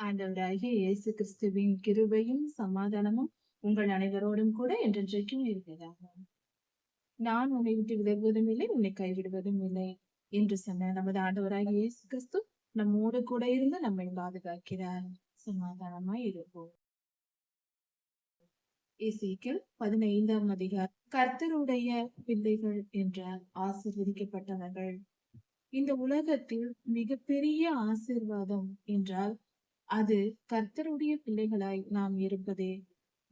ஆண்டவராகிய இயேசு கிறிஸ்துவின் கிருபையும் சமாதானமும் உங்கள் அனைவரோடும் கூட என்றென்றைக்கும் இருக்கிறதாக. நான் உன்னை விட்டு விலகுவதும் இல்லை, உன்னை கைவிடுவதும் இல்லை என்று சொன்ன நமது ஆண்டவராகிய இயேசு கிறிஸ்து நம்மோடு கூட இருந்து நம்மை பாதுகாக்கிறார். சமாதானமாய் இருப்போம். எசேக்கியேல் 15ஆம் அதிகாரம். கர்த்தருடைய பிள்ளைகள் என்ற ஆசீர்வதிக்கப்பட்டவர்கள். இந்த உலகத்தில் மிகப்பெரிய ஆசீர்வாதம் என்றால் அது கர்த்தருடைய பிள்ளைகளாய் நாம் இருப்பதே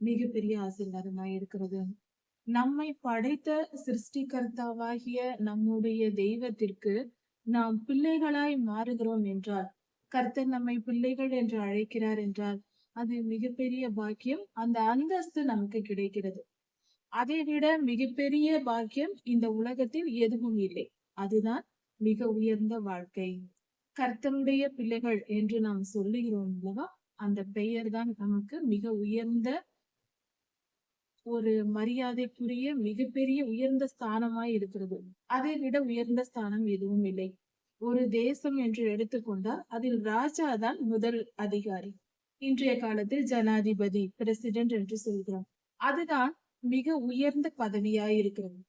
மிகப்பெரிய ஆசீர்வாதமாய் இருக்கிறது. நம்மை படைத்த சிருஷ்டிகர்த்தாவாகிய நம்முடைய தெய்வத்திற்கு நாம் பிள்ளைகளாய் மாறுகிறோம் என்றால், கர்த்தர் நம்மை பிள்ளைகள் என்று அழைக்கிறார் என்றால் அது மிகப்பெரிய பாக்கியம். அந்த அந்தஸ்து நமக்கு கிடைக்கிறது. அதை விட மிகப்பெரிய பாக்கியம் இந்த உலகத்தில் எதுவும் இல்லை. அதுதான் மிக உயர்ந்த வாழ்க்கை. கர்த்தருடைய பிள்ளைகள் என்று நாம் சொல்லுகிறோம் அல்லவா, அந்த பெயர் தான் நமக்கு மிக உயர்ந்த ஒரு மரியாதைக்குரிய மிகப்பெரிய உயர்ந்த ஸ்தானமாய் இருக்கிறது. அதை விட உயர்ந்த ஸ்தானம் எதுவும் இல்லை. ஒரு தேசம் என்று எடுத்துக்கொண்டால் அதில் ராஜா தான் முதல் அதிகாரி. இன்றைய காலத்தில் ஜனாதிபதி, பிரசிடென்ட் என்று சொல்கிறோம். அதுதான் மிக உயர்ந்த பதவியாய் இருக்கிறது.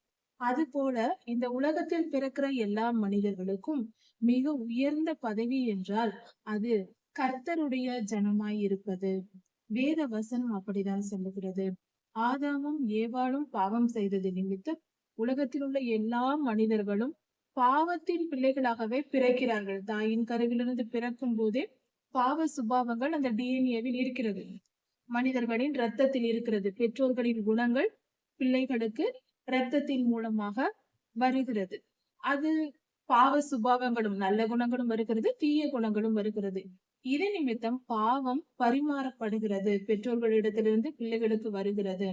அது போல இந்த உலகத்தில் பிறக்கிற எல்லா மனிதர்களுக்கும் மிக உயர்ந்த பதவி என்றால் அது கர்த்தருடைய ஜனமாய் இருப்பது. வேத வசனம் அப்படிதான் சொல்லுகிறது. ஆதாமும் ஏவாளும் பாவம் செய்தது நிமித்தம் உலகத்தில் உள்ள எல்லா மனிதர்களும் பாவத்தின் பிள்ளைகளாகவே பிறக்கிறார்கள். தாயின் கருவிலிருந்து பிறக்கும் போதே பாவ சுபாவங்கள் அந்த டிஎன்ஏவில் இருக்கிறது. மனிதர்களின் இரத்தத்தில் இருக்கிறது. பெற்றோர்களின் குணங்கள் பிள்ளைகளுக்கு இரத்தத்தின் மூலமாக வருகிறது. அது பாவ சுபாவங்களும் நல்ல குணங்களும் வருகிறது, தீய குணங்களும் வருகிறது. இது நிமித்தம் பாவம் பரிமாறப்படுகிறது, பெற்றோர்களிடத்திலிருந்து பிள்ளைகளுக்கு வருகிறது.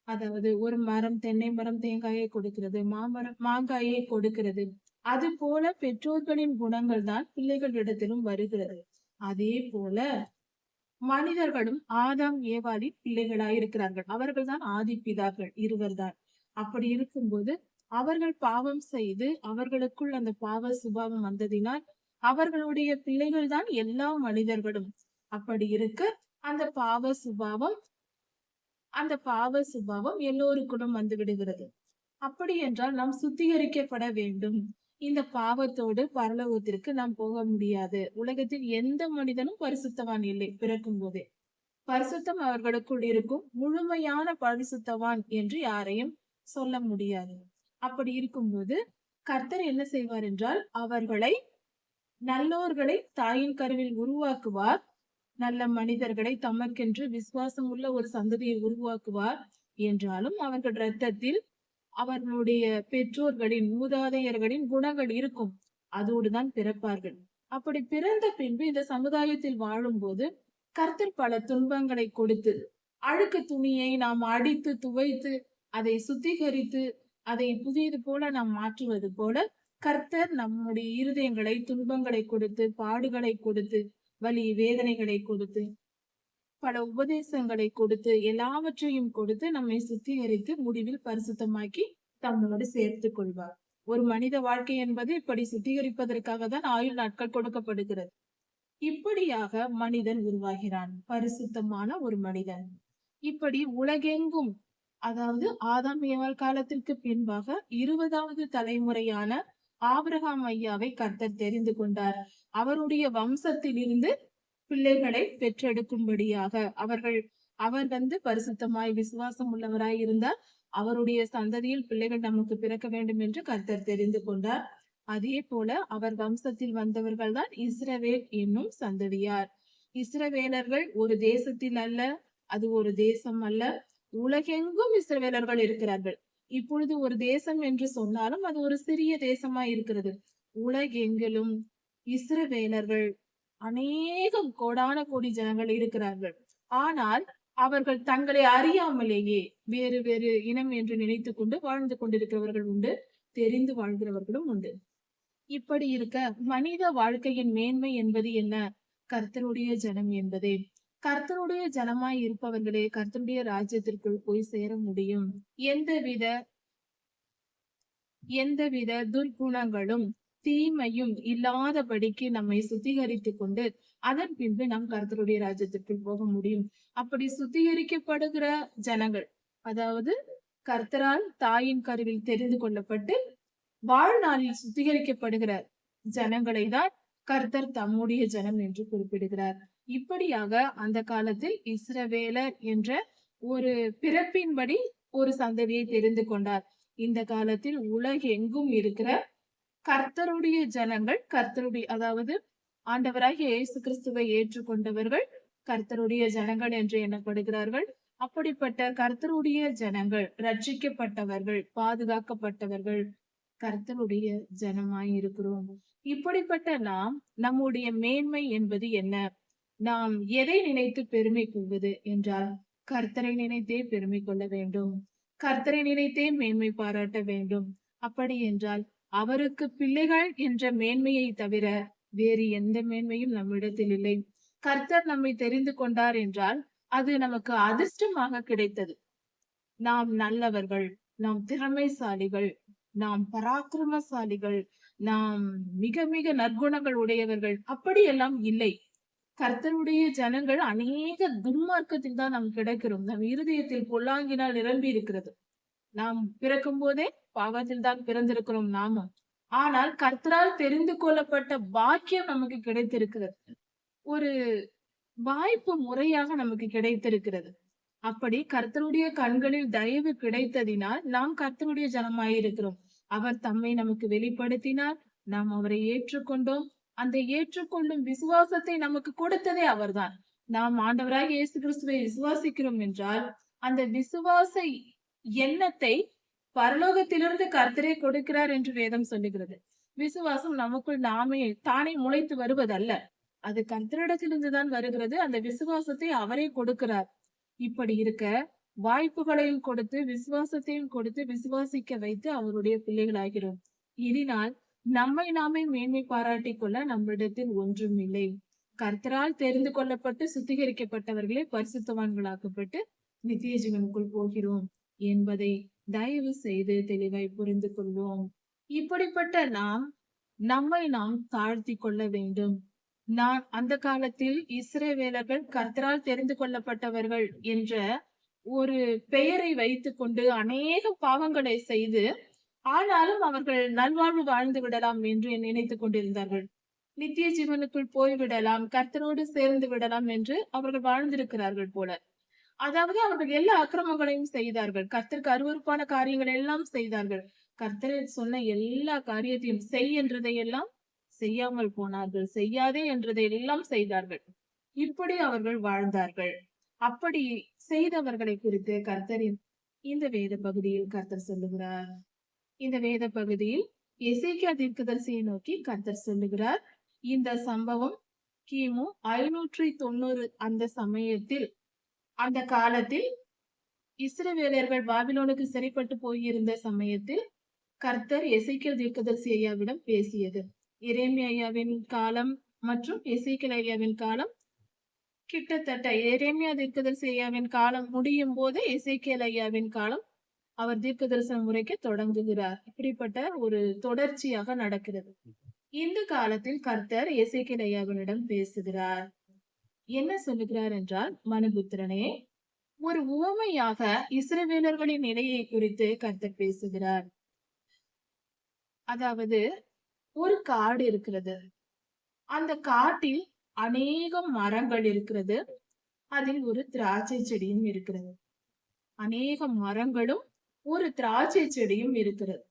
அதாவது ஒரு மரம் தென்னை மரம் தேங்காயை கொடுக்கிறது, மாமரம் மாங்காயை கொடுக்கிறது. அது போல பெற்றோர்களின் குணங்கள் தான் பிள்ளைகளிடத்திலும் வருகிறது. அதே போல மனிதர்களும் ஆதாம் ஏவாளின் பிள்ளைகளாயிருக்கிறார்கள். அவர்கள் தான் ஆதி பிதாக்கள், இருவர் தான். அப்படி இருக்கும்போது அவர்கள் பாவம் செய்து அவர்களுக்குள் அந்த பாவ சுபாவம் வந்ததினால் அவர்களுடைய பிள்ளைகள் தான் எல்லா மனிதர்களும். அப்படி இருக்க அந்த பாவ சுபாவம் எல்லோருக்கும் வந்து விடுகிறது. அப்படி என்றால் நாம் சுத்திகரிக்கப்பட வேண்டும். இந்த பாவத்தோடு பரலோகத்திற்கு நாம் போக முடியாது. உலகத்தில் எந்த மனிதனும் பரிசுத்தவான் இல்லை. பிறக்கும் போதே பரிசுத்தம் அவர்களுக்குள் இருக்கும். முழுமையான பரிசுத்தவான் என்று யாரையும் சொல்ல முடியாது. அப்படி இருக்கும்போது கர்த்தர் என்ன செய்வார் என்றால் நல்லோர்களை தாயின் கருவில் உருவாக்குவார். நல்ல மனிதர்களை தமக்கென்று விசுவாசம் உள்ள ஒரு சந்ததியை உருவாக்குவார். என்றாலும் அவர்கள் இரத்தத்தில் அவர்களுடைய பெற்றோர்களின் மூதாதையர்களின் குணங்கள் இருக்கும். அதோடுதான் பிறப்பார்கள். அப்படி பிறந்த பின்பு இந்த சமுதாயத்தில் வாழும் போது கர்த்தர் பல துன்பங்களை கொடுத்து, அழுக்கு துணியை நாம் அடித்து துவைத்து அதை சுத்திகரித்து அதை புதியது போல நாம் மாற்றுவது போல கர்த்தர் நம்முடைய இருதயங்களை துன்பங்களை கொடுத்து, பாடுகளை கொடுத்து, வலி வேதனைகளை கொடுத்து, பல உபதேசங்களை கொடுத்து, எல்லாவற்றையும் கொடுத்து நம்மை சுத்திகரித்து முடிவில் பரிசுத்தமாக்கி தம்மோடு சேர்த்துக் கொள்வார். ஒரு மனித வாழ்க்கை என்பது இப்படி சுத்திகரிப்பதற்காக தான் ஆயுள் நாட்கள் கொடுக்கப்படுகிறது. இப்படியாக மனிதன் உருவாகிறான், பரிசுத்தமான ஒரு மனிதன். இப்படி உலகெங்கும், அதாவது ஆதாம் ஏவாள் காலத்திற்கு பின்பாக 20வது தலைமுறையான ஆபிரகாம் ஐயாவை கர்த்தர் தெரிந்து கொண்டார். அவருடைய வம்சத்தில் இருந்து பிள்ளைகளை பெற்றெடுக்கும்படியாக அவர் பரிசுத்தமாய் விசுவாசம் உள்ளவராய் இருந்தார். அவருடைய சந்ததியில் பிள்ளைகள் நமக்கு பிறக்க வேண்டும் என்று கர்த்தர் தெரிந்து கொண்டார். அதே போல அவர் வம்சத்தில் வந்தவர்கள் தான் இஸ்ரவேல் என்னும் சந்ததியார். இஸ்ரவேலர்கள் ஒரு தேசத்தில் அல்ல, அது ஒரு தேசம் அல்ல, உலகெங்கும் இஸ்ரவேலர்கள் இருக்கிறார்கள். இப்பொழுது ஒரு தேசம் என்று சொன்னாலும் அது ஒரு சிறிய தேசமாய் இருக்கிறது. உலகெங்கிலும் இஸ்ரவேலர்கள் அநேகம் கோடான கோடி ஜனங்கள் இருக்கிறார்கள். ஆனால் அவர்கள் தங்களை அறியாமலேயே வேறு வேறு இனம் என்று நினைத்துக் கொண்டு வாழ்ந்து கொண்டிருக்கிறவர்கள் உண்டு, தெரிந்து வாழ்கிறவர்களும் உண்டு. இப்படி இருக்க மனித வாழ்க்கையின் மேன்மை என்பது என்ன? கர்த்தருடைய ஜனம் என்பதே. கர்த்தருடைய ஜனமாய் இருப்பவர்களே கர்த்தருடைய ராஜ்யத்திற்குள் போய் சேர முடியும். எந்தவித துர்குணங்களும் தீமையும் இல்லாதபடிக்கு நம்மை சுத்திகரித்துக் கொண்டு அதன் பின்பு நாம் கர்த்தருடைய ராஜ்யத்திற்குள் போக முடியும். அப்படி சுத்திகரிக்கப்படுகிற ஜனங்கள், அதாவது கர்த்தரால் தாயின் கருவில் தெரிந்து கொள்ளப்பட்டு வாழ்நாளில் சுத்திகரிக்கப்படுகிற ஜனங்களை தான் கர்த்தர் தம்முடைய ஜனம் என்று குறிப்பிடுகிறார். இப்படியாக அந்த காலத்தில் இஸ்ரவேலர் என்ற ஒரு பிறப்பின்படி ஒரு சந்ததியை தெரிந்து கொண்டார். இந்த காலத்தில் உலகெங்கும் இருக்கிற கர்த்தருடைய ஜனங்கள், கர்த்தருடைய, அதாவது ஆண்டவராகிய இயேசு கிறிஸ்துவை ஏற்றுக்கொண்டவர்கள் கர்த்தருடைய ஜனங்கள் என்று எண்ணப்படுகிறார்கள். அப்படிப்பட்ட கர்த்தருடைய ஜனங்கள், ரட்சிக்கப்பட்டவர்கள், பாதுகாக்கப்பட்டவர்கள், கர்த்தருடைய ஜனமாய் இருக்கிறோம். இப்படிப்பட்ட நாம், நம்முடைய மேன்மை என்பது என்ன? நாம் எதை நினைத்து பெருமை கொள்வது என்றால், கர்த்தரை நினைத்தே பெருமை கொள்ள வேண்டும். கர்த்தரை நினைத்தே மேன்மை பாராட்ட வேண்டும். அப்படி என்றால் அவருக்கு பிள்ளைகள் என்ற மேன்மையை தவிர வேறு எந்த மேன்மையும் நம்மிடத்தில் இல்லை. கர்த்தர் நம்மை தெரிந்து கொண்டார் என்றால் அது நமக்கு அதிர்ஷ்டமாக கிடைத்தது. நாம் நல்லவர்கள், நாம் திறமைசாலிகள், நாம் பராக்கிரமசாலிகள், நாம் மிக மிக நற்குணங்கள் உடையவர்கள், அப்படியெல்லாம் இல்லை. கர்த்தருடைய ஜனங்கள் அநேக துன்மார்க்கத்தில் தான் நாம் கிடைக்கிறோம். நம் இருதயத்தில் பொல்லாங்கினால் நிரம்பி இருக்கிறது. நாம் பிறக்கும் போதே பாவத்தில் தான் பிறந்திருக்கிறோம் நாமும். ஆனால் கர்த்தரால் தெரிந்து கொள்ளப்பட்ட பாக்கியம் நமக்கு கிடைத்திருக்கிறது. ஒரு வாய்ப்பு முறையாக நமக்கு கிடைத்திருக்கிறது. அப்படி கர்த்தருடைய கண்களில் தயவு கிடைத்ததினால் நாம் கர்த்தருடைய ஜனமாயிருக்கிறோம். அவர் தம்மை நமக்கு வெளிப்படுத்தினார், நாம் அவரை ஏற்றுக்கொண்டோம். அந்த ஏற்றுக்கொள்ளும் விசுவாசத்தை நமக்கு கொடுத்ததே அவர்தான். நாம் ஆண்டவராக இயேசு கிறிஸ்துவை விசுவாசிக்கிறோம் என்றால் அந்த விசுவாச எண்ணத்தை பரலோகத்திலிருந்து கர்த்தரே கொடுக்கிறார் என்று வேதம் சொல்லுகிறது. விசுவாசம் நமக்குள் நாமே தானே முளைத்து வருவதல்ல, அது கர்த்தரிடத்திலிருந்துதான் வருகிறது. அந்த விசுவாசத்தை அவரே கொடுக்கிறார். இப்படி இருக்க வாய்ப்புகளையும் கொடுத்து விசுவாசத்தையும் கொடுத்து விசுவாசிக்க வைத்து அவருடைய பிள்ளைகளாகிறோம். இதனால் நம்மை நாமே மேன்மை பாராட்டிக் கொள்ள நம்மிடத்தில் ஒன்றும் இல்லை. கர்த்தரால் தெரிந்து கொள்ளப்பட்டு சுத்திகரிக்கப்பட்டவர்களே பரிசுத்தவான்களாக்கப்பட்டு நித்திய ஜீவனுக்குள் போகிறோம் என்பதை தயவு செய்து தெளிவாய் புரிந்து கொள்வோம். இப்படிப்பட்ட நம்மை நாம் தாழ்த்தி கொள்ள வேண்டும். நான் அந்த காலத்தில் இஸ்ரவேலர்கள் கர்த்தரால் தெரிந்து கொள்ளப்பட்டவர்கள் என்ற ஒரு பெயரை வைத்துக் கொண்டு அநேக பாவங்களை செய்து, ஆனாலும் அவர்கள் நல்வாழ்வு வாழ்ந்து விடலாம் என்று நினைத்துக் கொண்டிருந்தார்கள். நித்திய ஜீவனுக்குள் போய்விடலாம், கர்த்தரோடு சேர்ந்து விடலாம் என்று அவர்கள் வாழ்ந்திருக்கிறார்கள் போல. அதாவது அவர்கள் எல்லா அக்கிரமங்களையும் செய்தார்கள். கர்த்தருக்கு அருவருப்பான காரியங்கள் எல்லாம் செய்தார்கள். கர்த்தர் சொன்ன எல்லா காரியத்தையும் செய் என்றதை எல்லாம் செய்யாமல் போனார்கள். செய்யாதே என்றதை எல்லாம் செய்தார்கள். இப்படி அவர்கள் வாழ்ந்தார்கள். அப்படி செய்தவர்களை குறித்து கர்த்தரின் இந்த வேத பகுதியில் கர்த்தர் சொல்லுகிறார். இந்த வேத பகுதியில் எசேக்கியா தீர்க்கதரிசியை நோக்கி கர்த்தர் சொல்லுகிறார். இந்த சம்பவம் கிமு 590 அந்த சமயத்தில், அந்த காலத்தில் இஸ்ரவேலர்கள் பாபிலோனுக்கு சிறைப்பட்டு போயிருந்த சமயத்தில் கர்த்தர் எசேக்கியேல் தீர்க்கதரிசி ஐயாவிடம் பேசியது. எரேமியா ஐயாவின் காலம் மற்றும் எசேக்கியேல் ஐயாவின் காலம் கிட்டத்தட்ட எரேமியா தீர்க்கதரிசி ஐயாவின் காலம் முடியும் போது எசேக்கியேல் ஐயாவின் காலம் அவர் தீர்க்க தரிசனம் உரைக்க தொடங்குகிறார். இப்படிப்பட்ட ஒரு தொடர்ச்சியாக நடக்கிறது. இந்த காலத்தில் கர்த்தர் எசேக்கியேல் ஐயாவினிடம் பேசுகிறார். என்ன சொல்லுகிறார் என்றால், மனுபுத்திரனே, ஒரு உவமையாக இஸ்ரவேலர்களின் நிலையை குறித்து கர்த்தர் பேசுகிறார். அதாவது ஒரு காடு இருக்கிறது. அந்த காட்டில் அநேக மரங்கள் இருக்கிறது. அதில் ஒரு திராட்சை செடியும் இருக்கிறது. அநேக மரங்களும் ஒரு திராட்சை செடியும் இருக்கிறது.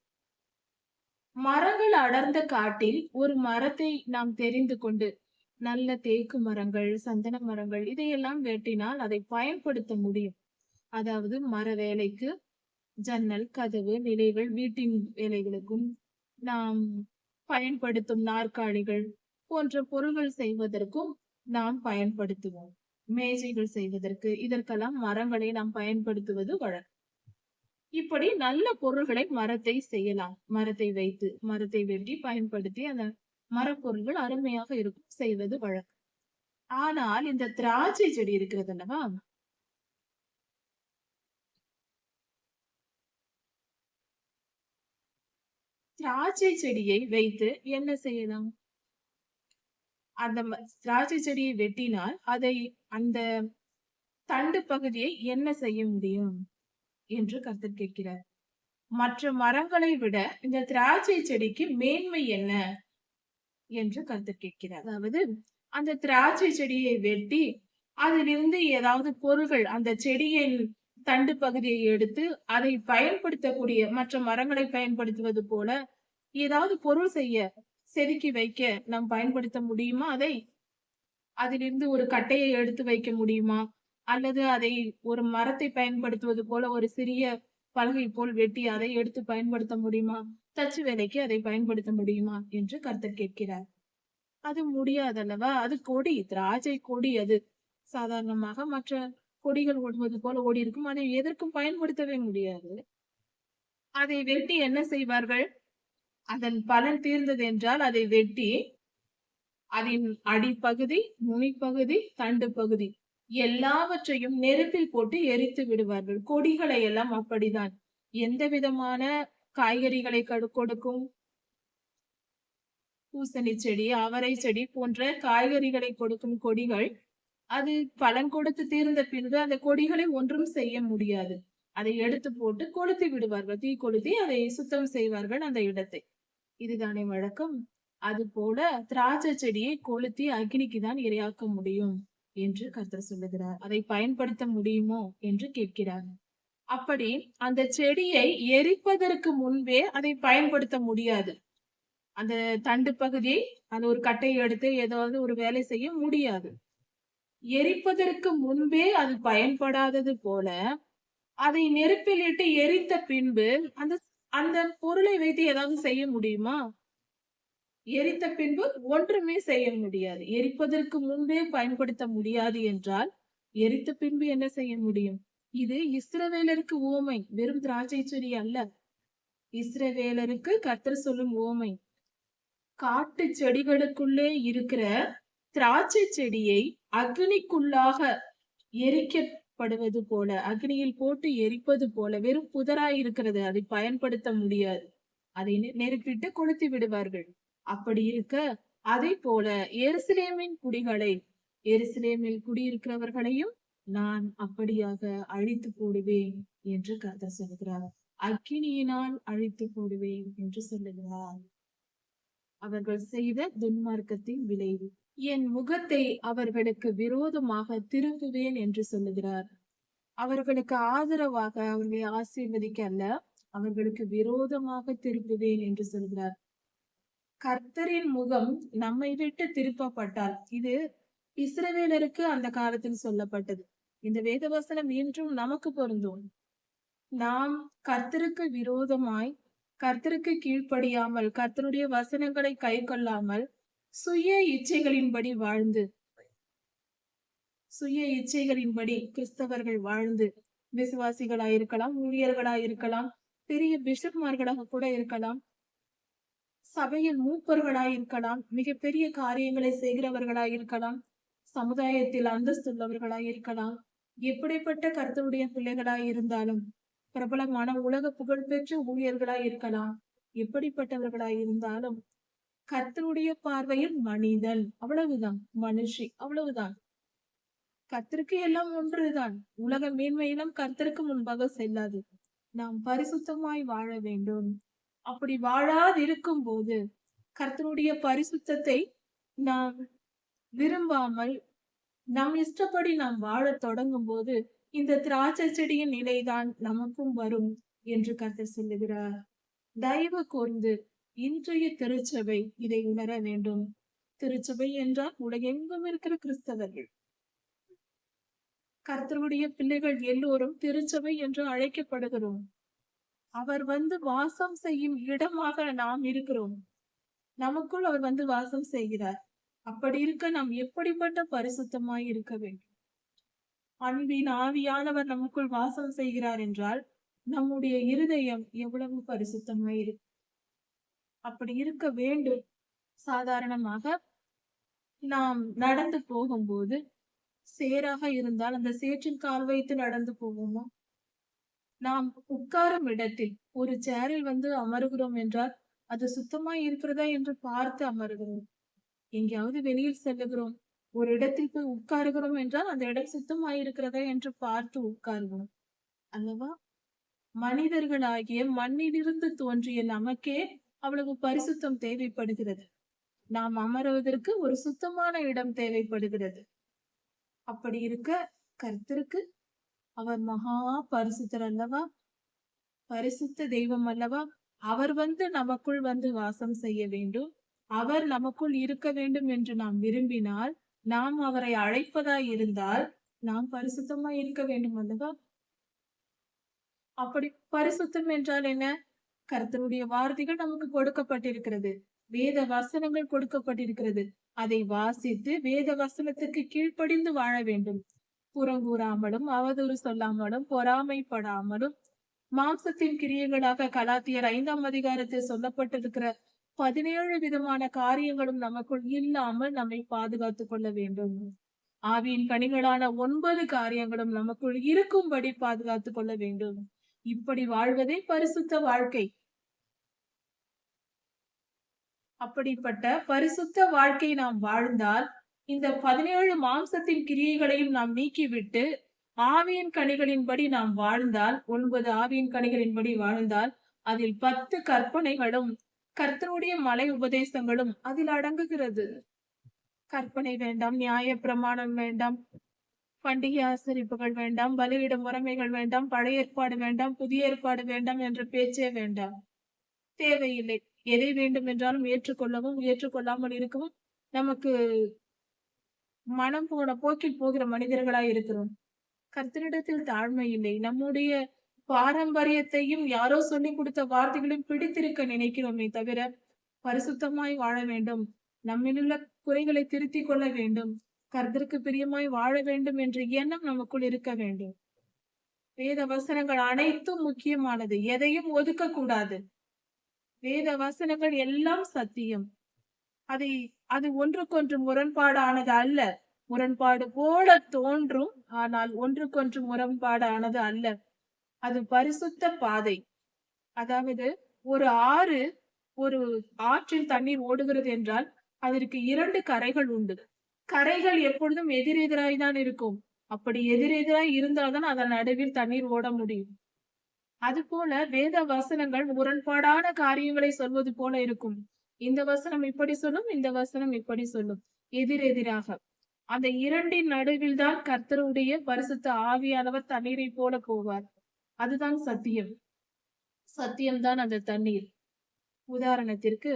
மரங்கள் அடர்ந்த காட்டில் ஒரு மரத்தை நாம் தெரிந்து கொண்டு, நல்ல தேக்கு மரங்கள், சந்தன மரங்கள், இதையெல்லாம் வெட்டினால் அதை பயன்படுத்த முடியும். அதாவது மர வேலைக்கு, ஜன்னல், கதவு, நிலைகள், வீட்டின் வேலைகளுக்கும் நாம் பயன்படுத்தும் நாற்காலிகள் போன்ற பொருள்கள் செய்வதற்கும் நாம் பயன்படுத்துவோம். மேஜைகள் செய்வதற்கு இதற்கெல்லாம் மரங்களை நாம் பயன்படுத்துவது வழக்கம். இப்படி நல்ல பொருள்களை மரத்தை செய்யலாம். மரத்தை வைத்து, மரத்தை வெட்டி பயன்படுத்தி அந்த மரப்பொருள்கள் அருமையாக இருக்கும், செய்வது வழக்கம். ஆனால் இந்த திராட்சை செடி இருக்கிறது அல்லவா, திராட்சை செடியை வைத்து என்ன செய்யலாம்? அந்த திராட்சை செடியை வெட்டினால் அந்த தண்டு பகுதியை என்ன செய்ய முடியும் என்று கர்த்தர் கேட்கிறார். மற்ற மரங்களை விட இந்த திராட்சை செடிக்கு மேன்மை என்ன என்று கர்த்தர் கேட்கிறார். அதாவது அந்த திராட்சை செடியை வெட்டி அதிலிருந்து ஏதாவது பொருள்கள் அந்த செடியின் தண்டு பகுதியை எடுத்து அதை பயன்படுத்தக்கூடிய மற்ற மரங்களை பயன்படுத்துவது போல ஏதாவது பொருள் செய்ய செதுக்கி வைக்க நாம் பயன்படுத்த முடியுமா? அதிலிருந்து ஒரு கட்டையை எடுத்து வைக்க முடியுமா? அல்லது அதை ஒரு மரத்தை பயன்படுத்துவது போல ஒரு சிறிய பலகை போல் வெட்டி அதை எடுத்து பயன்படுத்த முடியுமா? தச்சு வேலைக்கு அதை பயன்படுத்த முடியுமா என்று கர்த்தர் கேட்கிறார். அது முடியாதல்லவா? அது கொடி, திராட்சை கொடி. அது சாதாரணமாக மற்ற கொடிகள் ஓடுவது போல ஓடி இருக்கும். அதை எதற்கும் பயன்படுத்தவே முடியாது. அதை வெட்டி என்ன செய்வார்கள்? அதன் பலன் தீர்ந்தது என்றால் அதை வெட்டி அதன் அடிப்பகுதி, நுனிப்பகுதி, தண்டு பகுதி எல்லாவற்றையும் நெருப்பில் போட்டு எரித்து விடுவார்கள். கொடிகளை எல்லாம் அப்படிதான். எந்த விதமான காய்கறிகளை கொடுக்கும் பூசணி செடி, அவரை செடி போன்ற காய்கறிகளை கொடுக்கும் கொடிகள் அது பலன் கொடுத்து தீர்ந்த பின்பு அந்த கொடிகளை ஒன்றும் செய்ய முடியாது. அதை எடுத்து போட்டு கொளுத்தி விடுவார்கள். தீ கொளுத்தி அதை சுத்தம் செய்வார்கள் அந்த இடத்தை. இதுதானே வழக்கம். அது போல திராட்சை செடியை கொளுத்தி அக்னிக்கு தான் இரையாக்க முடியும் என்று கர்த்தர் சொல்லுகிறார். அதை பயன்படுத்த முடியுமோ என்று கேட்கிறார். அப்படி அந்த செடியை எரிப்பதற்கு முன்பே அதை பயன்படுத்த முடியாது. அந்த தண்டு பகுதியை அந்த ஒரு கட்டையை எடுத்து ஏதாவது ஒரு வேலை செய்ய முடியாது. எரிப்பதற்கு முன்பே அது பயன்படாதது போல அதை நெருப்பில் இட்டு எரித்த பின்பு அந்த அந்த பொருளை வைத்து ஏதாவது செய்ய முடியுமா? எரித்த பின்பு ஒன்றுமே செய்ய முடியாது. எரிப்பதற்கு முன்பே பயன்படுத்த முடியாது என்றால் எரித்த பின்பு என்ன செய்ய முடியும்? இது இஸ்ரவேலருக்கு உவமை, வெறும் திராட்சை செடி அல்ல. இஸ்ரவேலருக்கு கர்த்தர் சொல்லும் உவமை. காட்டு செடிகளுக்குள்ளே இருக்கிற திராட்சை செடியை அக்னிக்குள்ளாக எரிக்கப்படுவது போல, அக்னியில் போட்டு எரிப்பது போல வெறும் புதராய் இருக்கிறது. அதை பயன்படுத்த முடியாது. அதை நெருப்பிட்டு கொளுத்தி விடுவார்கள். அப்படி இருக்க அதை போல எருசலேமில் குடியிருக்கிறவர்களையும் நான் அப்படியாக அழித்து போடுவேன் என்று கர்த்தர் சொல்கிறார். அக்கினியினால் அழித்து போடுவேன் என்று சொல்லுகிறார். அவர்கள் செய்த துன்மார்க்கத்தின் விளைவு. என் முகத்தை அவர்களுக்கு விரோதமாக திருப்புவேன் என்று சொல்லுகிறார். அவர்களுக்கு ஆதரவாக அவர்களை ஆசீர்வதிக்க அல்ல, அவர்களுக்கு விரோதமாக திருப்புவேன் என்று சொல்கிறார். கர்த்தரின் முகம் நம்மை விட்டு திருப்பப்பட்டால், இது இஸ்ரவேலருக்கு அந்த காலத்தில் சொல்லப்பட்டது. இந்த வேதவசனம் இன்றும் நமக்கு பொருந்தும். நாம் கர்த்தருக்கு விரோதமாய், கர்த்தருக்கு கீழ்ப்படியாமல், கர்த்தருடைய வசனங்களை கை கொள்ளாமல் சுய இச்சைகளின்படி கிறிஸ்தவர்கள் வாழ்ந்து, விசுவாசிகளாயிருக்கலாம், ஊழியர்களாயிருக்கலாம், பெரிய பிஷப்மார்களாக கூட இருக்கலாம், சபையில் மூப்பர்களாயிருக்கலாம், மிகப்பெரிய காரியங்களை செய்கிறவர்களாயிருக்கலாம், சமுதாயத்தில் அந்தஸ்துள்ளவர்களாயிருக்கலாம், எப்படிப்பட்ட கர்த்தருடைய பிள்ளைகளாயிருந்தாலும், பிரபலமான உலக புகழ்பெற்ற ஊழியர்களாயிருக்கலாம், எப்படிப்பட்டவர்களாயிருந்தாலும் கர்த்தருடைய பார்வையில் மனிதன், அவ்வளவுதான். மனுஷி, அவ்வளவுதான். கர்த்தருக்கு எல்லாம் ஒன்றுதான். உலக மேன்மையிலும் கர்த்தருக்கு முன்பாக செல்லாது. நாம் பரிசுத்தமாய் வாழ வேண்டும். அப்படி வாழாதிருக்கும் போது, கர்த்தருடைய பரிசுத்தத்தை நாம் விரும்பாமல் நம் இஷ்டப்படி நாம் வாழ தொடங்கும் போது இந்த திராட்சை செடியின் நிலைதான் நமக்கும் வரும் என்று கர்த்தர் சொல்லுகிறார். தயவு கூர்ந்து இன்றைய திருச்சபை இதை உணர வேண்டும். திருச்சபை என்றால் உலகெங்கும் இருக்கிற கிறிஸ்தவர்கள், கர்த்தருடைய பிள்ளைகள் எல்லோரும் திருச்சபை என்று அழைக்கப்படுகிறோம். அவர் வந்து வாசம் செய்யும் இடமாக நாம் இருக்கிறோம். நமக்குள் அவர் வந்து வாசம் செய்கிறார். அப்படி இருக்க நாம் எப்படிப்பட்ட பரிசுத்தமாய் இருக்க வேண்டும்? அன்பின் ஆவியானவர் நமக்குள் வாசம் செய்கிறார் என்றால் நம்முடைய இருதயம் எவ்வளவு பரிசுத்தமாய் இருக்கு. அப்படி இருக்க வேண்டும். சாதாரணமாக நாம் நடந்து போகும்போது சேராக இருந்தால் அந்த சேற்றில் கால் வைத்து நடந்து போவோமா? நாம் உட்காரும் இடத்தில் ஒரு சேரில் வந்து அமருகிறோம் என்றால் அது சுத்தமா இருக்கிறதா என்று பார்த்து அமருகிறோம். எங்கேயாவது வெளியில் செல்லுகிறோம், ஒரு இடத்தில் போய் உட்காருகிறோம் என்றால் அந்த இடம் சுத்தமாய் இருக்கிறதா என்று பார்த்து உட்காருகிறோம் அல்லவா? மனிதர்களாகிய மண்ணிலிருந்து தோன்றிய நமக்கே அவ்வளவு பரிசுத்தம் தேவைப்படுகிறது. நாம் அமருவதற்கு ஒரு சுத்தமான இடம் தேவைப்படுகிறது. அப்படி இருக்க கர்த்தருக்கு, அவர் மகா பரிசுத்தர் அல்லவா? பரிசுத்த தெய்வம் அல்லவா? அவர் நமக்குள் வாசம் செய்ய வேண்டும். அவர் நமக்குள் இருக்க வேண்டும் என்று நாம் விரும்பினால், நாம் அவரை அழைப்பதாய் இருந்தால், நாம் பரிசுத்தமாய் இருக்க வேண்டும் அல்லவா? அப்படி பரிசுத்தம் என்றால் என்ன? கர்த்தருடைய வார்த்தைகள் நமக்கு கொடுக்கப்பட்டிருக்கிறது. வேத வசனங்கள் கொடுக்கப்பட்டிருக்கிறது. அதை வாசித்து வேத வசனத்துக்கு கீழ்ப்படிந்து வாழ வேண்டும். புறங்கூறாமலும், அவதூறு சொல்லாமலும், பொறாமைப்படாமலும், மாம்சத்தின் கிரியைகளாக கலாத்தியர் 5ஆம் அதிகாரத்தில் சொல்லப்பட்டிருக்கிற 17 விதமான காரியங்களும் நமக்குள் இல்லாமல் நம்மை பாதுகாத்துக் கொள்ள வேண்டும். ஆவியின் கனிகளான 9 காரியங்களும் நமக்குள் இருக்கும்படி பாதுகாத்துக் கொள்ள வேண்டும். இப்படி வாழ்வதே பரிசுத்த வாழ்க்கை. அப்படிப்பட்ட பரிசுத்த வாழ்க்கை நாம் வாழ்ந்தால், இந்த 17 மாம்சத்தின் கிரியைகளையும் நாம் நீக்கிவிட்டு ஆவியின் கனிகளின்படி நாம் வாழ்ந்தால், 9 ஆவியின் கனிகளின்படி வாழ்ந்தால், அதில் 10 கற்பனைகளும் கர்த்தருடைய மலை உபதேசங்களும் அதில் அடங்குகிறது. கற்பனை வேண்டாம், நியாய பிரமாணம் வேண்டாம், பண்டிகை ஆசரிப்புகள் வேண்டாம், பலியிட முறைமைகள் வேண்டாம், பழைய ஏற்பாடு வேண்டாம், புதிய ஏற்பாடு வேண்டாம் என்ற பேச்சே வேண்டாம். தேவையில்லை. எதை வேண்டும் என்றாலும் ஏற்றுக்கொள்ளவும் ஏற்றுக்கொள்ளாமல் இருக்கவும் நமக்கு மனம் போன போக்கில் போகிற மனிதர்களாய் இருக்கிறோம். கர்த்தரிடத்தில் தாழ்மை இல்லை. நம்முடைய பாரம்பரியத்தையும் யாரோ சொல்லிக் கொடுத்த வார்த்தைகளையும் பிடித்திருக்க நினைக்கிறோமே தவிர, பரிசுத்தமாய் வாழ வேண்டும், நம்மிலுள்ள குறைகளை திருத்திக் கொள்ள வேண்டும், கர்த்தருக்கு பிரியமாய் வாழ வேண்டும் என்ற எண்ணம் நமக்குள் இருக்க வேண்டும். வேத வசனங்கள் அனைத்தும் முக்கியமானது. எதையும் ஒதுக்க கூடாது. வேத வசனங்கள் எல்லாம் சத்தியம். அது ஒன்றுக்கொன்று முரண்பாடானது அல்ல. முரண்பாடு போல தோன்றும், ஆனால் ஒன்றுக்கொன்று முரண்பாடானது அல்ல. அது பரிசுத்த பாதை. அதாவது ஒரு ஆறு, ஒரு ஆற்றில் தண்ணீர் ஓடுகிறது என்றால் அதற்கு 2 கரைகள் உண்டு. கரைகள் எப்பொழுதும் எதிரெதிராய் தான் இருக்கும். அப்படி எதிரெதிராய் இருந்தால்தான் அதன் நடுவில் தண்ணீர் ஓட முடியும். அதுபோல வேத வசனங்கள் முரண்பாடான காரியங்களை சொல்வது போல இருக்கும். இந்த வசனம் இப்படி சொல்லும், இந்த வசனம் இப்படி சொல்லும், எதிரெதிராக. அந்த 2ன் நடுவில் தான் கர்த்தருடைய பரிசுத்த ஆவியானவர் தண்ணீரை போல போவார். அதுதான் சத்தியம். சத்தியம்தான் அந்த தண்ணீர். உதாரணத்திற்கு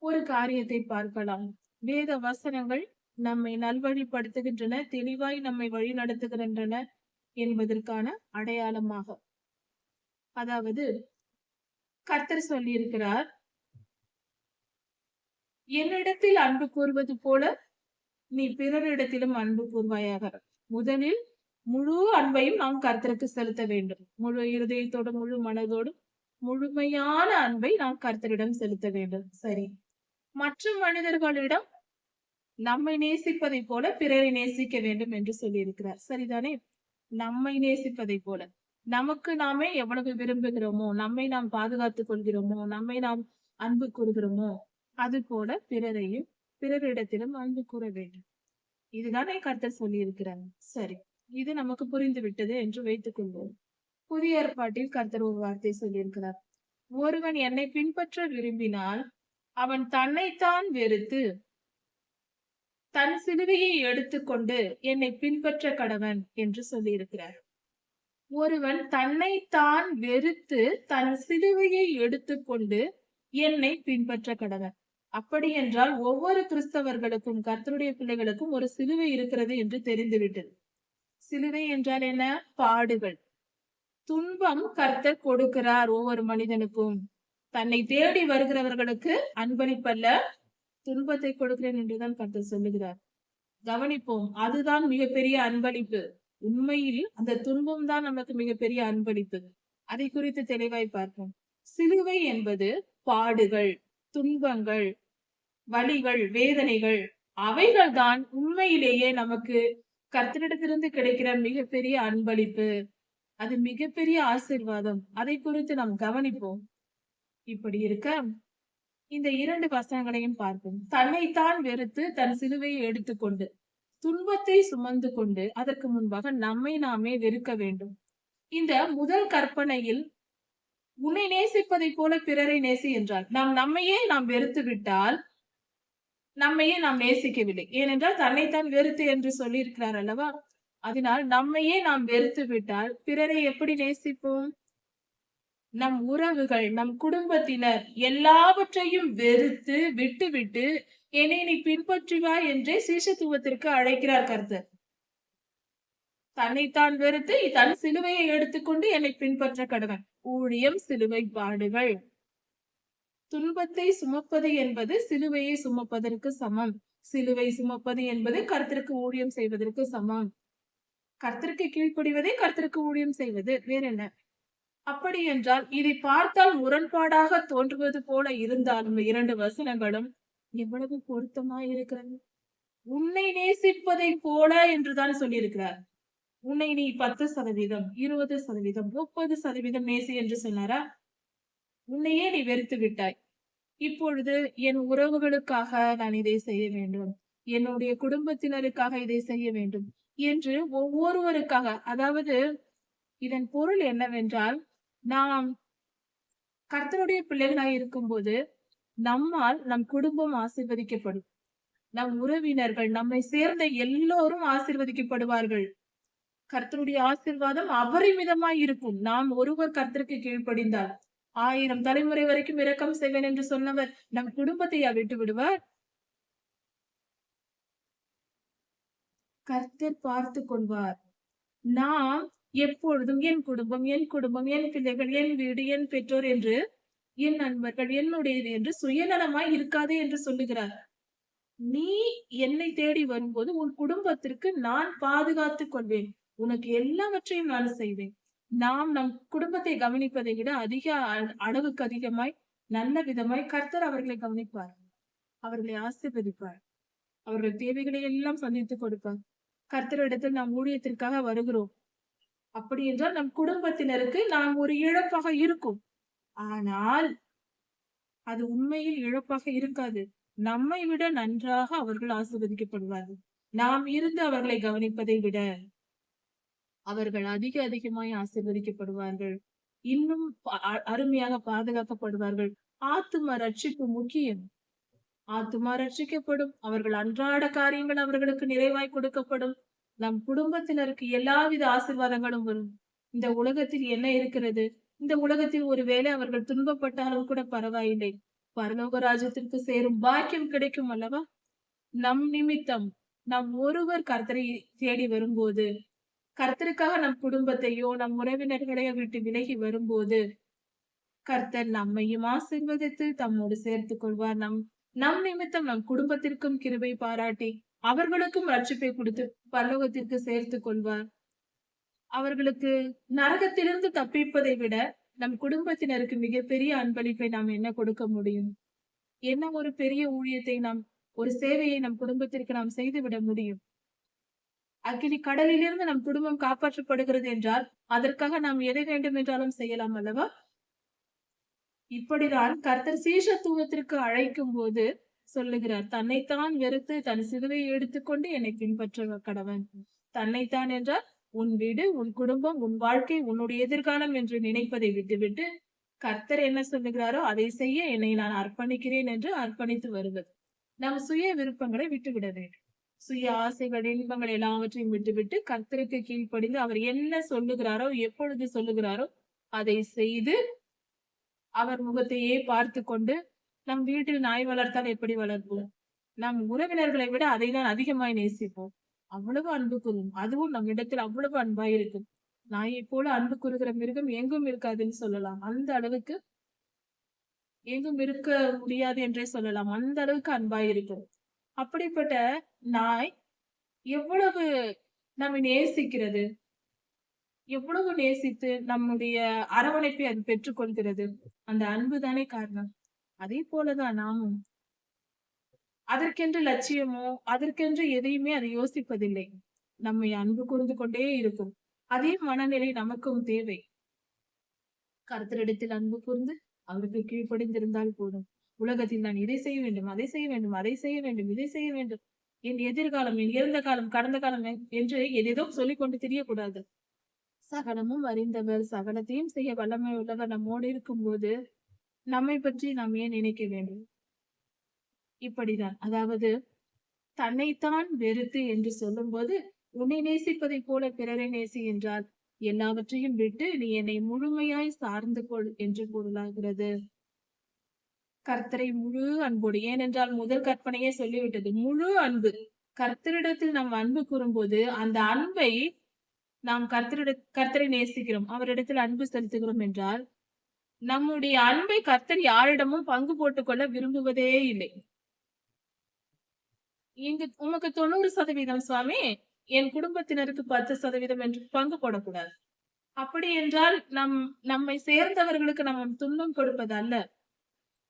ஒரு காரியத்தை பார்க்கலாம். வேத வசனங்கள் நம்மை நல்வழிப்படுத்துகின்றன, தெளிவாய் நம்மை வழி நடத்துகின்றன என்பதற்கான அடையாளமாக. அதாவது கர்த்தர் சொல்லி இருக்கிறார், என்னிடத்தில் அன்பு கூறுவது போல நீ பிறரிடத்திலும் அன்பு கூர்வாயாக. முதலில் முழு அன்பையும் நாம் கர்த்தருக்கு செலுத்த வேண்டும். முழு இருதயத்தோடு, முழு மனதோடு முழுமையான அன்பை நாம் கர்த்தரிடம் செலுத்த வேண்டும். சரி, மற்ற மனிதர்களிடம் நம்மை நேசிப்பதை போல பிறரை நேசிக்க வேண்டும் என்று சொல்லி இருக்கிறார். சரிதானே? நம்மை நேசிப்பதை போல, நமக்கு நாமே எவ்வளவு விரும்புகிறோமோ, நம்மை நாம் பாதுகாத்துக் கொள்கிறோமோ, நம்மை நாம் அன்பு கூறுகிறோமோ, அது போல பிறரிடத்திலும் அன்பு கூற வேண்டும். இதுதானே கர்த்தர் சொல்லி இருக்கிறாங்க. சரி, இது நமக்கு புரிந்து விட்டது என்று வைத்துக் கொள்வோம். புதிய ஏற்பாட்டில் கர்த்தர் ஒரு வார்த்தை சொல்லியிருக்கிறார். ஒருவன் என்னை பின்பற்ற விரும்பினால் அவன் தன்னைத்தான் வெறுத்து தன் சிலுவையை எடுத்துக்கொண்டு என்னை பின்பற்ற கடவன் என்று சொல்லி இருக்கிறார். ஒருவன் தன்னைத்தான் வெறுத்து தன் சிலுவையை எடுத்துக்கொண்டு என்னை பின்பற்ற கடவன். அப்படி என்றால் ஒவ்வொரு கிறிஸ்தவர்களுக்கும், கர்த்தருடைய பிள்ளைகளுக்கும் ஒரு சிலுவை இருக்கிறது என்று தெரிந்துவிட்டது. சிலுவை என்றால் என்ன? பாடுகள், துன்பம் கர்த்தர் கொடுக்கிறார் ஒவ்வொரு மனிதனுக்கும். தன்னை தேடி வருகிறவர்களுக்கு அன்பளிப்பல்ல, துன்பத்தை கொடுக்கிறேன் என்றுதான் கர்த்தர் சொல்லுகிறார். கவனிப்போம், அதுதான் மிகப்பெரிய அன்பளிப்பு. உண்மையில் அந்த துன்பம் தான் நமக்கு மிகப்பெரிய அன்பளிப்பு. அதை குறித்து தெளிவாய் பார்ப்போம். சிலுவை என்பது பாடுகள், துன்பங்கள், வலிகள், வேதனைகள், அவைகள் தான் உண்மையிலேயே நமக்கு கர்த்தரிடத்திலிருந்து கிடைக்கிற மிகப்பெரிய அன்பளிப்பு. அது மிகப்பெரிய ஆசீர்வாதம். அதை குறித்து நாம் கவனிப்போம். இப்படி இருக்க இந்த 2 வசனங்களையும் பார்ப்போம். தன்னைத்தான் வெறுத்து தன் சிலுவையை எடுத்துக்கொண்டு, துன்பத்தை சுமந்து கொண்டு, அதற்கு முன்பாக நம்மை நாமே வெறுக்க வேண்டும். இந்த முதல் கற்பனையில் உன்னை நேசிப்பதைப் போல பிறரை நேசி என்றார். நம்மையே நாம் வெறுத்து விட்டால், நம்மையே நாம் நேசிக்கவில்லை. ஏனென்றால் தன்னைத்தான் வெறுத்து என்று சொல்லியிருக்கிறார் அல்லவா? அதனால் நம்மையே நாம் வெறுத்து விட்டால், பிறரை எப்படி நேசிப்போம்? நம் உறவுகள், நம் குடும்பத்தினர் எல்லாவற்றையும் வெறுத்து விட்டுவிட்டு, என்னை நீ பின்பற்றி வா என்றே சீஷத்துவத்திற்கு அழைக்கிறார் கர்த்தர். தன்னைத்தான் வெறுத்து தன் சிலுவையை எடுத்துக்கொண்டு என்னை பின்பற்ற கடவன். ஊழியம், சிலுவை பாடுகள். துன்பத்தை சுமப்பது என்பது சிலுவையை சுமப்பதற்கு சமம். சிலுவை சுமப்பது என்பது கர்த்தருக்கு ஊழியம் செய்வதற்கு சமம். கர்த்தருக்கு கீழ்ப்படிவதே கர்த்தருக்கு ஊழியம் செய்வது. வேற என்ன? அப்படி என்றால் இதை பார்த்தால் முரண்பாடாக தோன்றுவது போல இருந்தாலும் 2 வசனங்களும் எவ்வளவு பொருத்தமாய் இருக்கிறது. உன்னை நேசிப்பதை போல என்றுதான் சொல்லியிருக்கிறார். உன்னை நீ 10%, 20%, 30% நேசி என்று சொன்னாரா? உன்னையே நீ வெறுத்து விட்டாய். இப்பொழுது என் உறவுகளுக்காக நான் இதை செய்ய வேண்டும், என்னுடைய குடும்பத்தினருக்காக இதை செய்ய வேண்டும் என்று ஒவ்வொருவருக்காக, அதாவது இதன் பொருள் என்னவென்றால், நாம் கர்த்தருடைய பிள்ளைகளாய் இருக்கும்போது நம்மால் நம் குடும்பம் ஆசீர்வதிக்கப்படும். நம் உறவினர்கள், நம்மை சேர்ந்த எல்லோரும் ஆசீர்வதிக்கப்படுவார்கள். கர்த்தருடைய ஆசீர்வாதம் அபரிமிதமாய் இருக்கும். நாம் ஒருவர் கர்த்தருக்கு கீழ்ப்படிந்தால் 1000 தலைமுறை வரைக்கும் இரக்கம் செய்வேன் என்று சொன்னவர் நம் குடும்பத்தை விட்டு விடுவார்? கர்த்தர் பார்த்து கொள்வார். நாம் எப்பொழுதும் என் குடும்பம், என் குடும்பம், என் பிள்ளைகள், என் வீடு, என் பெற்றோர் என்று, என் நண்பர்கள், என்னுடையது என்று சுயநலமாய் இருக்காதே என்று சொல்லுகிறார். நீ என்னை தேடி வரும்போது உன் குடும்பத்திற்கு நான் பாதுகாத்துக் கொள்வேன். உனக்கு எல்லாவற்றையும் நான் செய்வேன். நாம் நம் குடும்பத்தை கவனிப்பதை விட அளவுக்கு அதிகமாய், நல்ல விதமாய் கர்த்தர் அவர்களை கவனிப்பார். அவர்களை ஆசீர்வதிப்பார். அவர்கள் தேவைகளை எல்லாம் சந்தித்துக் கொடுப்பார். கர்த்தரிடத்தில் நாம் ஊழியத்திற்காக வருகிறோம். அப்படி என்றால் நம் குடும்பத்தினருக்கு நாம் ஒரு இழப்பாக இருக்கும். ஆனால் அது உண்மையில் இழப்பாக இருக்காது. நம்மை விட நன்றாக அவர்கள் ஆசீர்வதிக்கப்படுவார்கள். நாம் இருந்து அவர்களை கவனிப்பதை விட அவர்கள் அதிகமாய் ஆசீர்வதிக்கப்படுவார்கள். இன்னும் அருமையாக பாதுகாக்கப்படுவார்கள். ஆத்தும ரட்சிப்பு முக்கியம். ஆத்துமா ரட்சிக்கப்படும். அவர்கள் அன்றாட காரியங்கள் அவர்களுக்கு நிறைவாய் கொடுக்கப்படும். நம் குடும்பத்தினருக்கு எல்லாவித ஆசீர்வாதங்களும் வரும். இந்த உலகத்தில் என்ன இருக்கிறது? இந்த உலகத்தில் ஒருவேளை அவர்கள் துன்பப்பட்டாலும் கூட பரவாயில்லை, பரலோக ராஜ்யத்திற்கு சேரும் பாக்கியம் கிடைக்கும் அல்லவா? நம் நிமித்தம் நம் ஒருவர் கர்த்தரை தேடி வரும்போது, கர்த்தருக்காக நம் குடும்பத்தையோ நம் உறவினர்களையோ விட்டு விலகி வரும்போது, கர்த்தர் நம்மையும் ஆசீர்வதித்து தம்மோடு சேர்த்துக் கொள்வார். நம் நிமித்தம் நம் குடும்பத்திற்கும் கிருபை பாராட்டி அவர்களுக்கும் ரட்சிப்பை கொடுத்து பரலோகத்திற்கு சேர்த்துக் கொள்வார். அவர்களுக்கு நரகத்திலிருந்து தப்பிப்பதை விட நம் குடும்பத்தினருக்கு மிகப்பெரிய அன்பளிப்பை நாம் என்ன கொடுக்க முடியும்? என்ன ஒரு பெரிய ஊழியத்தை ஒரு சேவையை நம் குடும்பத்திற்கு நாம் செய்துவிட முடியும்? அக்கினி கடலிலிருந்து நம் குடும்பம் காப்பாற்றப்படுகிறது என்றால் அதற்காக நாம் எதை வேண்டும் என்றாலும் செய்யலாம் அல்லவா? இப்படிதான் கர்த்தர் சீஷத்துவத்திற்கு அழைக்கும் போது சொல்லுகிறார், தன்னைத்தான் வெறுத்து தன் சிலுவையை எடுத்துக்கொண்டு என்னை பின்பற்ற கடவன். தன்னைத்தான் என்றால் உன் வீடு, உன் குடும்பம், உன் வாழ்க்கை, உன்னுடைய எதிர்காலம் என்று நினைப்பதை விட்டுவிட்டு கர்த்தர் என்ன சொல்லுகிறாரோ அதை செய்ய என்னை நான் அர்ப்பணிக்கிறேன் என்று அர்ப்பணித்து வருவது. நம் சுய விருப்பங்களை விட்டுவிட வேண்டும். சுய ஆசைகள், இன்பங்கள் எல்லாவற்றையும் விட்டுவிட்டு கர்த்தருக்கு கீழ்ப்படிந்து அவர் என்ன சொல்லுகிறாரோ, எப்பொழுது சொல்லுகிறாரோ அதை செய்து அவர் முகத்தையே பார்த்து கொண்டு, நம் வீட்டில் நாய் வளர்த்தால் எப்படி வளர்ப்போம்? நம் உறவினர்களை விட அதை தான் அதிகமாய் நேசிப்போம். அவ்வளவு அன்பு கூறும். அதுவும் நம் இடத்தில் அவ்வளவு அன்பாய் இருக்கும். நாயை போல அன்பு கூறுகிற மிருகம் எங்கும் இருக்காதுன்னு சொல்லலாம். அந்த அளவுக்கு எங்கும் இருக்க முடியாது என்றே சொல்லலாம். அந்த அளவுக்கு அன்பாய் இருக்கும். அப்படிப்பட்ட நாய் எவ்வளவு நம்மை நேசிக்கிறது, எவ்வளவு நேசித்து நம்முடைய அரவணைப்பை அது பெற்றுக்கொள்கிறது. அந்த அன்புதானே காரணம். அதே போலதான் நாமும் அதற்கென்று லட்சியமோ அதற்கென்று எதையுமே அதை யோசிப்பதில்லை. நம்மை அன்பு கூர்ந்து கொண்டே இருக்கும். அதே மனநிலை நமக்கும் தேவை. கர்த்தரிடத்தில் அன்பு கூர்ந்து அவருக்கு கீழ்ப்படிந்திருந்தால் போதும். உலகத்தில் நான் இதை செய்ய வேண்டும், அதை செய்ய வேண்டும், அதை செய்ய வேண்டும், இதை செய்ய வேண்டும். என் எதிர்காலம், என் இறந்த காலம், கடந்த காலம் என்று எதேதோ சொல்லிக் கொண்டு திரியக்கூடாது. சகலமும் அறிந்தவர், சகலத்தையும் செய்ய வல்லமை உள்ளவர் நம்மோடு இருக்கும்போது நம்மை பற்றி நாம் ஏன் நினைக்க வேண்டும்? இப்படிதான். அதாவது தன்னைத்தான் வெறுத்து என்று சொல்லும்போது, உன்னை நேசிப்பதைப் போல பிறரை நேசி என்றால், எல்லாவற்றையும் விட்டு நீ என்னை முழுமையாய் சார்ந்து கொள் என்று பொருளாகிறது. கர்த்தரை முழு அன்போடு, ஏனென்றால் முதல் கற்பனையே சொல்லிவிட்டது, முழு அன்பு. கர்த்தரிடத்தில் நாம் அன்பு கூறும்போது அந்த அன்பை நாம் கர்த்தரை நேசிக்கிறோம், அவரிடத்தில் அன்பு செலுத்துகிறோம் என்றால், நம்முடைய அன்பை கர்த்தர் யாரிடமும் பங்கு போட்டுக் கொள்ள விரும்புவதே இல்லை. இங்கு உமக்கு 90% சுவாமி, என் குடும்பத்தினருக்கு 10% என்று பங்கு போடக்கூடாது. அப்படி என்றால் நம்மை சேர்ந்தவர்களுக்கு நாம் துன்பம் கொடுப்பது அல்ல.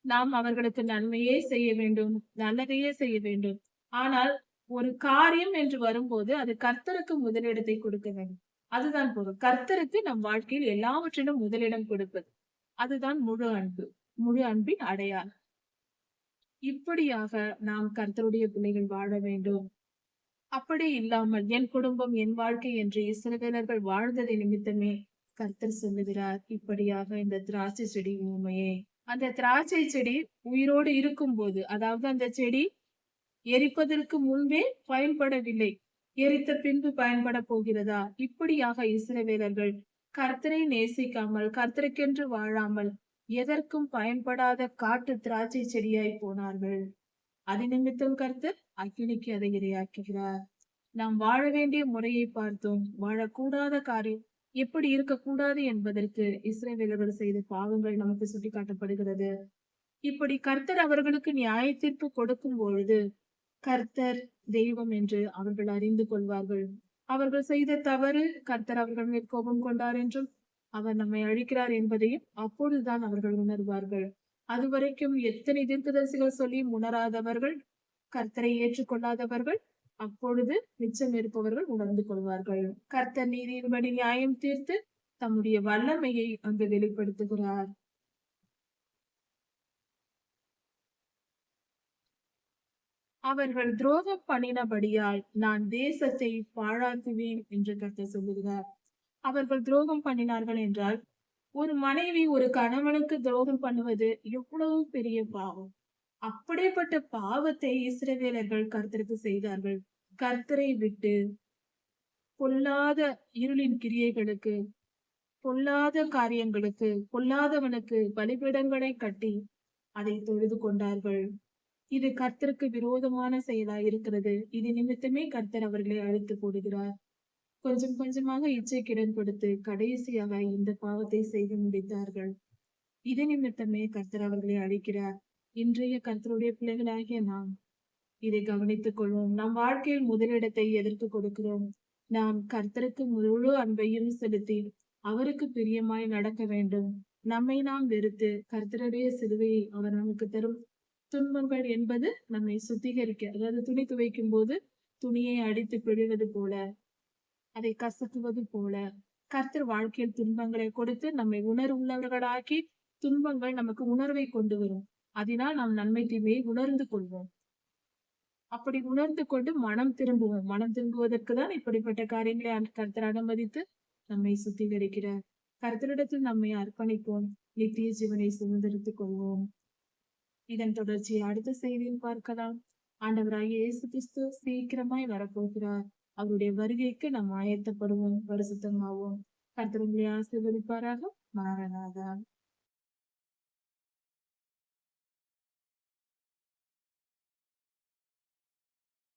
நாம் அவர்களுக்கு நன்மையே செய்ய வேண்டும், நல்லதையே செய்ய வேண்டும். ஆனால் ஒரு காரியம் என்று வரும்போது அது கர்த்தருக்கு முதலிடத்தை கொடுக்க வேண்டும். அதுதான் பொருள். கர்த்தருக்கு நம் வாழ்க்கையில் எல்லாவற்றிலும் முதலிடம் கொடுப்பது. அதுதான் முழு அன்பு, முழு அன்பின் அடையாளம். இப்படியாக நாம் கர்த்தருடைய பிள்ளைகள் வாழ வேண்டும். அப்படி இல்லாமல் என் குடும்பம் என் வாழ்க்கை என்று இஸ்ரவேலர்கள் வாழ்ந்ததை நிமித்தமே கர்த்தர் சொல்லுகிறார், இப்படியாக இந்த திராட்சை செடி ஊமையே. அந்த திராட்சை செடி உயிரோடு இருக்கும் போது, அதாவது அந்த செடி எரிப்பதற்கு முன்பே பயன்படவில்லை, எரித்த பின்பு பயன்பட போகிறதா? இப்படியாக இஸ்ரவேலர்கள் கர்த்தரை நேசிக்காமல், கர்த்தருக்கென்று வாழாமல், எதற்கும் பயன்படாத காட்டு திராட்சை செடியாய் போனார்கள். அது நிமித்தம் கர்த்தர் அக்கினிக்கு அதை இரையாக்குகிறார். நாம் வாழ வேண்டிய முறையை பார்த்தோம். வாழக்கூடாத காரியம் எப்படி இருக்கக்கூடாது என்பதற்கு இஸ்ரவேலர்கள் செய்த பாவங்கள் நமக்கு சுட்டிக்காட்டப்படுகிறது. இப்படி கர்த்தர் அவர்களுக்கு நியாய தீர்ப்பு கொடுக்கும் பொழுது கர்த்தர் தெய்வம் என்று அவர்கள் அறிந்து கொள்வார்கள். அவர்கள் செய்த தவறு கர்த்தர் அவர்கள் மேல் கோபம் கொண்டார் என்றும், அவர் நம்மை அழிக்கிறார் என்பதையும் அப்பொழுதுதான் அவர்கள் உணர்வார்கள். அதுவரைக்கும் எத்தனை தீர்க்கதரிசிகள் சொல்லி உணராதவர்கள், கர்த்தரை ஏற்றுக்கொள்ளாதவர்கள், அப்பொழுது மிச்சம் இருப்பவர்கள் உணர்ந்து கொள்வார்கள். கர்த்தர் நீதியின்படி நியாயம் தீர்த்து தம்முடைய வல்லமையை அங்கு வெளிப்படுத்துகிறார். அவர்கள் துரோகம் பண்ணினபடியால் நான் தேசத்தை பாழாக்குவேன் என்று கர்த்தர் சொல்லுகிறார். அவர்கள் துரோகம் பண்ணினார்கள் என்றால், ஒரு மனைவி ஒரு கணவனுக்கு துரோகம் பண்ணுவது எவ்வளவு பெரிய பாவம். அப்படிப்பட்ட பாவத்தை இஸ்ரவேலர்கள் கர்த்தருக்கு செய்தார்கள். கர்த்தரை விட்டு பொல்லாத இருளின் கிரியைகளுக்கு, பொல்லாத காரியங்களுக்கு, பொல்லாதவனுக்கு பலிபீடங்களை கட்டி அதை தொழுது கொண்டார்கள். இது கர்த்தருக்கு விரோதமான செயலாய் இருக்கிறது. இது நிமித்தமே கர்த்தர் அவர்களை அழைத்து போடுகிறார். கொஞ்சம் கொஞ்சமாக இச்சைக்கிடம் கொடுத்து கடைசியாக இந்த பாவத்தை செய்து முடித்தார்கள். இது நிமித்தமே கர்த்தர் அவர்களை அழைக்கிறார். இன்றைய கர்த்தருடைய பிள்ளைகளாகிய நாம் இதை கவனித்துக் கொள்வோம். நம் வாழ்க்கையில் முதலிடத்தை எதற்கு கொடுக்கிறோம்? நாம் கர்த்தருக்கு முழு அன்பையும் செலுத்தி அவருக்கு பிரியமாய் நடக்க வேண்டும். நம்மை நாம் வெறுத்து கர்த்தருடைய சிலுவையை அவர் நமக்கு தரும் துன்பங்கள் என்பது நம்மை சுத்திகரிக்க, அதாவது துணி துவைக்கும் போது துணியை அடித்து பிழிவது போல, அதை கசக்குவது போல, கர்த்தர் வாழ்க்கையில் துன்பங்களை கொடுத்து நம்மை உணர்வுள்ளவர்களாக்கி, துன்பங்கள் நமக்கு உணர்வை கொண்டு வரும். அதனால் நாம் நன்மை தீமையை உணர்ந்து கொள்வோம். அப்படி உணர்ந்து கொண்டு மனம் திரும்புவோம். மனம் திரும்புவதற்கு தான் இப்படிப்பட்ட காரியங்களை கர்த்தர் அனுமதித்து நம்மை சுத்திகரிக்கிறார். கர்த்தரிடத்தில் நம்மை அர்ப்பணிப்போம். நித்திய ஜீவனை சுதந்திரித்துக் கொள்வோம். இதன் தொடர்ச்சியை அடுத்த செய்தியில் பார்க்கலாம். ஆண்டவராகிய இயேசு கிறிஸ்து சீக்கிரமாய் வரப்போகிறார். அவருடைய வருகைக்கு நாம் ஆயத்தப்படுவோம், பரிசுத்தமாவோம். கர்த்தர் உங்களை ஆசீர்வதிப்பாராக. மாரநாதா.